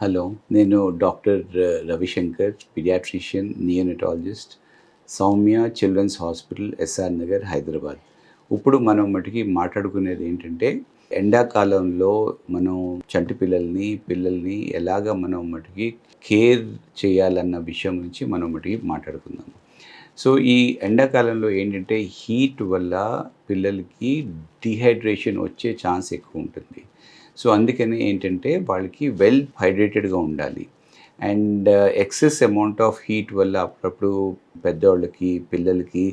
Hello. నేను doctor Ravishankar, paediatrician, neonatologist, Soumya children's hospital, SR Nagar, Hyderabad. ఇప్పుడు మనం మటికి మాట్లాడుకునేది ఏంటంటే, ఎండాకాలంలో మనం చంటి పిల్లల్ని ఎలాగా మనం మటికి కేర్ చేయాలన్న విషయం గురించి మనం మటికి మాట్లాడుకుందాం. సో, ఈ ఎండాకాలంలో ఏంటంటే, హీట్ వల్ల పిల్లలకి డీహైడ్రేషన్ వచ్చే ఛాన్స్ ఎక్కువ ఉంటుంది. సో, అందుకని ఏంటంటే వాళ్ళకి వెల్ హైడ్రేటెడ్‌గా ఉండాలి. And excess amount of heat వల్ల అప్పుడప్పుడు పెద్దోళ్ళకి, పిల్లలకి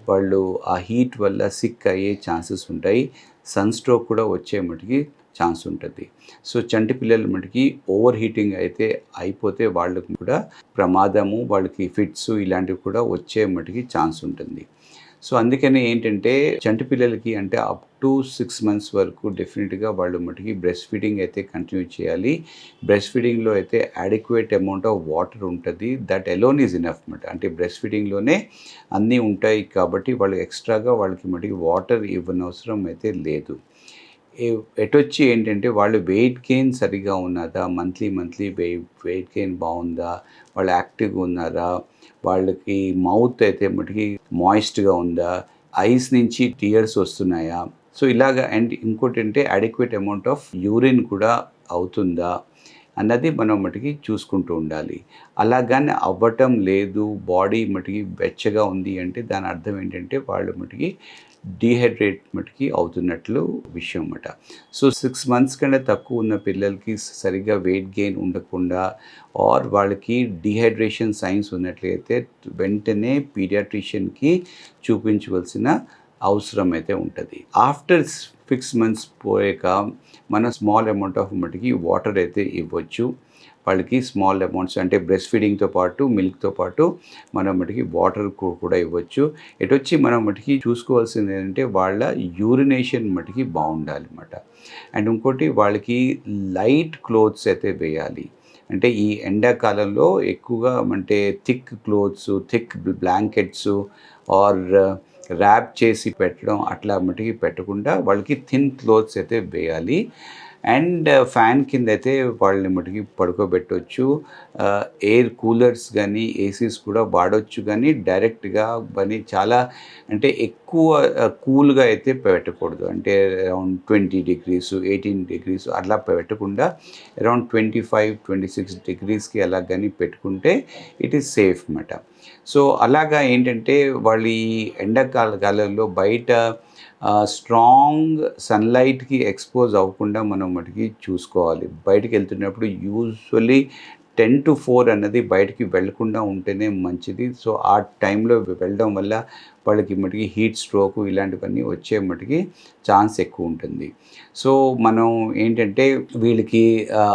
వాళ్ళు ఆ హీట్ వల్ల సిక్ అయ్యే ఛాన్సెస్ ఉంటాయి. సన్ స్ట్రోక్ కూడా వచ్చే మటికి ఛాన్స్ ఉంటుంది. సో, చంటి పిల్లల మటికి ఓవర్ హీటింగ్ అయితే అయిపోతే వాళ్ళకి కూడా ప్రమాదము, వాళ్ళకి ఫిట్స్ ఇలాంటివి కూడా వచ్చే మటికి ఛాన్స్ ఉంటుంది. సో, అందుకని ఏంటంటే చంటి పిల్లలకి అంటే అప్ టు 6 మంత్స్ వరకు డెఫినెట్‌గా వాళ్ళు మటికి బ్రెస్ట్ ఫీడింగ్ అయితే కంటిన్యూ చేయాలి. బ్రెస్ట్ ఫీడింగ్‌లో అయితే అడిక్వేట్ అమౌంట్ ఆఫ్ వాటర్ ఉంటది. దట్ అలోన్ ఈజ్ ఎనఫ్ మాట. అంటే బ్రెస్ట్ ఫీడింగ్‌లోనే అన్నీ ఉంటాయి కాబట్టి వాళ్ళు ఎక్స్‌ట్రాగా వాళ్ళకి మటికి వాటర్ ఇవ్వనవసరం అయితే లేదు. ఎటొచ్చి ఏంటంటే వాళ్ళు వెయిట్ గెయిన్ సరిగ్గా ఉన్నదా? మంత్లీ వెయిట్ గెయిన్ బావుందా? వాళ్ళు యాక్టివ్‌గా ఉన్నారా? వాళ్ళకి మౌత్ అయితే మటికి మాయిస్ట్‌గా ఉందా? ఐస్ నుంచి టియర్స్ వస్తున్నాయా? సో, ఇలాగ అండ్ ఇంకోటంటే అడిక్వేట్ అమౌంట్ ఆఫ్ యూరిన్ కూడా అవుతుందా? అన్నది మనం మటికి చూసుకుంటూ ఉండాలి. అలా గాని అవ్వటం లేదు, బాడీ మటికి వెచ్చగా ఉంది అంటే దాని అర్థం ఏంటంటే వాళ్ళు మటికి డీహైడ్రేట్ మటికి అవుతున్నట్లు విషయం మాట. సో, 6 మంత్స్ కంటే తక్కువ ఉన్న పిల్లలకి సరిగ్గా వెయిట్ గెయిన్ ఉండకుండా ఆర్ వాళ్ళకి డీహైడ్రేషన్ సైన్స్ ఉన్నట్లయితే వెంటనే పీడియాట్రిషియన్‌కి చూపించవలసిన అవసరం అయితే ఉంటది. ఆఫ్టర్ 6 మంత్స్ పోయాక మనం స్మాల్ అమౌంట్ ఆఫ్ మటికి వాటర్ అయితే ఇవ్వచ్చు. వాళ్ళకి స్మాల్ అమౌంట్స్ అంటే బ్రెస్ట్ ఫీడింగ్‌తో పాటు, మిల్క్‌తో పాటు మనం మటికి వాటర్ కూడా ఇవ్వచ్చు. ఎటొచ్చి మనం మటికి చూసుకోవాల్సింది ఏంటంటే వాళ్ళ యూరినేషన్ మటికి బావుండాలన్నమాట. అండ్ ఇంకోటి వాళ్ళకి లైట్ క్లోత్స్ అయితే వేయాలి. అంటే ఈ ఎండాకాలంలో ఎక్కువగా అంటే thick clothes, thick blankets or wrap చేసి పెట్టడం అట్లా మటికి పెట్టకుండా వాళ్ళకి థిన్ క్లోత్స్ అయితే వేయాలి. అండ్ ఫ్యాన్ కిందయితే వాళ్ళని మటికి పడుకోబెట్టొచ్చు. ఎయిర్ కూలర్స్ గానీ, ఏసీస్ కూడా వాడొచ్చు గానీ డైరెక్ట్‌గా చాలా అంటే ఎక్కువ కూల్‌గా అయితే పెట్టకూడదు. అంటే అరౌండ్ 20 డిగ్రీస్, 18 డిగ్రీస్ అట్లా పెట్టకుండా అరౌండ్ 25, 26 డిగ్రీస్‌కి అలా గాని పెట్టుకుంటే ఇట్ ఈస్ సేఫ్ మాట. సో, అలాగా ఏంటంటే వాళ్ళు ఈ కాలంలో బయట స్ట్రాంగ్ సన్‌లైట్‌కి ఎక్స్‌పోజ్ అవ్వకుండా మనం మటికి చూసుకోవాలి. బయటికెళ్తున్నప్పుడు యూజువల్లీ 10-4 అన్నది బయటికి వెళ్ళకుండా ఉంటేనే మంచిది. సో, ఆ టైంలో వెళ్ళడం వల్ల వాళ్ళకి మటికి హీట్ స్ట్రోక్ ఇలాంటివన్నీ వచ్చే మటికి ఛాన్స్ ఎక్కువుంటుంది. సో, మనం ఏంటంటే వీళ్ళకి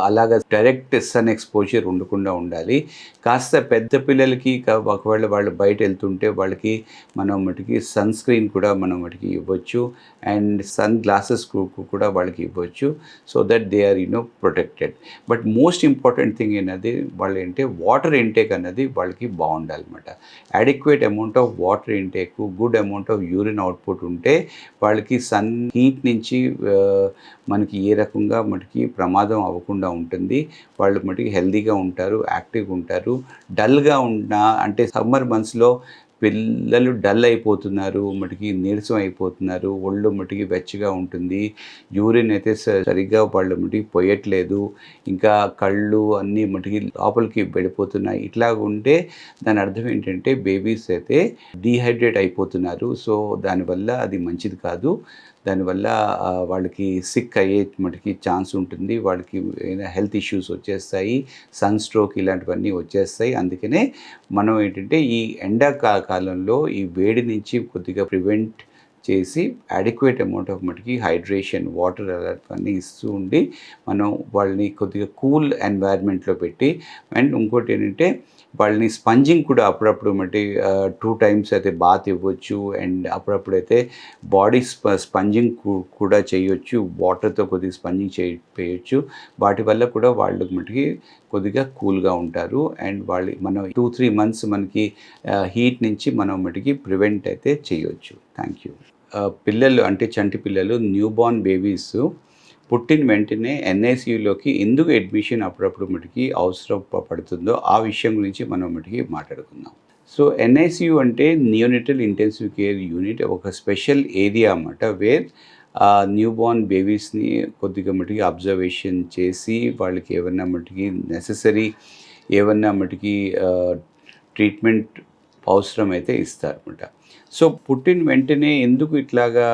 అలాగా డైరెక్ట్ సన్ ఎక్స్‌పోజర్ ఉండకుండా ఉండాలి. కాస్త పెద్ద పిల్లలకి ఒకవేళ వాళ్ళు బయటెళ్తుంటే వాళ్ళకి మనం మటికి సన్ స్క్రీన్ కూడా మనం వాటికి ఇవ్వచ్చు. అండ్ సన్ గ్లాసెస్ కూడా వాళ్ళకి ఇవ్వచ్చు. So that they are protected. But most important thing ఏంటంటే వాళ్ళేంటే వాటర్ ఇంటేక్ అన్నది వాళ్ళకి బావుండాలన్నమాట. Adequate amount of water intake, good amount of urine output ఉంటే వాళ్ళకి సన్ హీట్ నుంచి మనకి ఏ రకంగా మటికి ప్రమాదం అవ్వకుండా ఉంటుంది. వాళ్ళు మటికి హెల్తీగా ఉంటారు, యాక్టివ్‌గా ఉంటారు. డల్‌గా ఉన్నా అంటే సమ్మర్ మంత్స్‌లో పిల్లలు డల్ అయిపోతున్నారు, మటికి నీరసం అయిపోతున్నారు, ఒళ్ళు మటికి వెచ్చగా ఉంటుంది, యూరిన్ అయితే సరిగ్గా వాళ్ళు మటికి పొయ్యట్లేదు, ఇంకా కళ్ళు అన్నీ మటికి లోపలికి వెళ్ళిపోతున్నాయి. ఇట్లా ఉంటే దాని అర్థం ఏంటంటే బేబీస్ అయితే డీహైడ్రేట్ అయిపోతున్నారు. సో, దానివల్ల అది మంచిది కాదు. దానివల్ల వాళ్ళకి సిక్ అయ్యే మటికి ఛాన్స్ ఉంటుంది. వాళ్ళకి ఏదైనా హెల్త్ ఇష్యూస్ వచ్చేస్తాయి. సన్ స్ట్రోక్ ఇలాంటివన్నీ వచ్చేస్తాయి. అందుకనే మనం ఏంటంటే ఈ కాలంలో ఈ వేడి నుంచి కొద్దిగా ప్రివెంట్ చేసి అడిక్వేట్ అమౌంట్ ఆఫ్ మటికి హైడ్రేషన్, వాటర్ అలాంటివన్నీ ఇస్తూ ఉండి మనం వాళ్ళని కొద్దిగా కూల్ ఎన్వైర్న్మెంట్లో పెట్టి అండ్ ఇంకోటి ఏంటంటే వాళ్ళని స్పంజింగ్ కూడా అప్పుడప్పుడు 2 టైమ్స్ అయితే బాత్ ఇవ్వచ్చు. అండ్ అప్పుడప్పుడైతే బాడీ స్పంజింగ్ కూడా చేయొచ్చు. వాటర్‌తో కొద్దిగా స్పంజింగ్ చేయొచ్చు. వాటి వల్ల కూడా వాళ్ళు మటికి కొద్దిగా కూల్‌గా ఉంటారు. అండ్ మనం 2-3 మంత్స్ మనకి హీట్ నుంచి మనం మటికి ప్రివెంట్ అయితే చేయొచ్చు. Thank you. పిల్లలు అంటే చంటి పిల్లలు న్యూబార్న్ బేబీస్ పుట్టిన వెంటనే ఎన్ఐసియులోకి ఎందుకు అడ్మిషన్ అప్పుడప్పుడు మటుకి అవసరం పడుతుందో ఆ విషయం గురించి మనం మటుకి మాట్లాడుకుందాం. సో ఎన్ఐసియు అంటే నియోనిటల్ ఇంటెన్సివ్ కేర్ యూనిట్, ఒక స్పెషల్ ఏరియా అన్నమాట. వేర్ న్యూ బోర్న్ బేబీస్ని కొద్దిగా మటుకి అబ్జర్వేషన్ చేసి వాళ్ళకి ఏమన్నా మటుకి నెససరీ ఏమన్నా మటుకి ట్రీట్మెంట్ అవసరమైతే ఇస్తారన్నమాట. సో పుట్టిన వెంటనే ఎందుకు ఇట్లాగా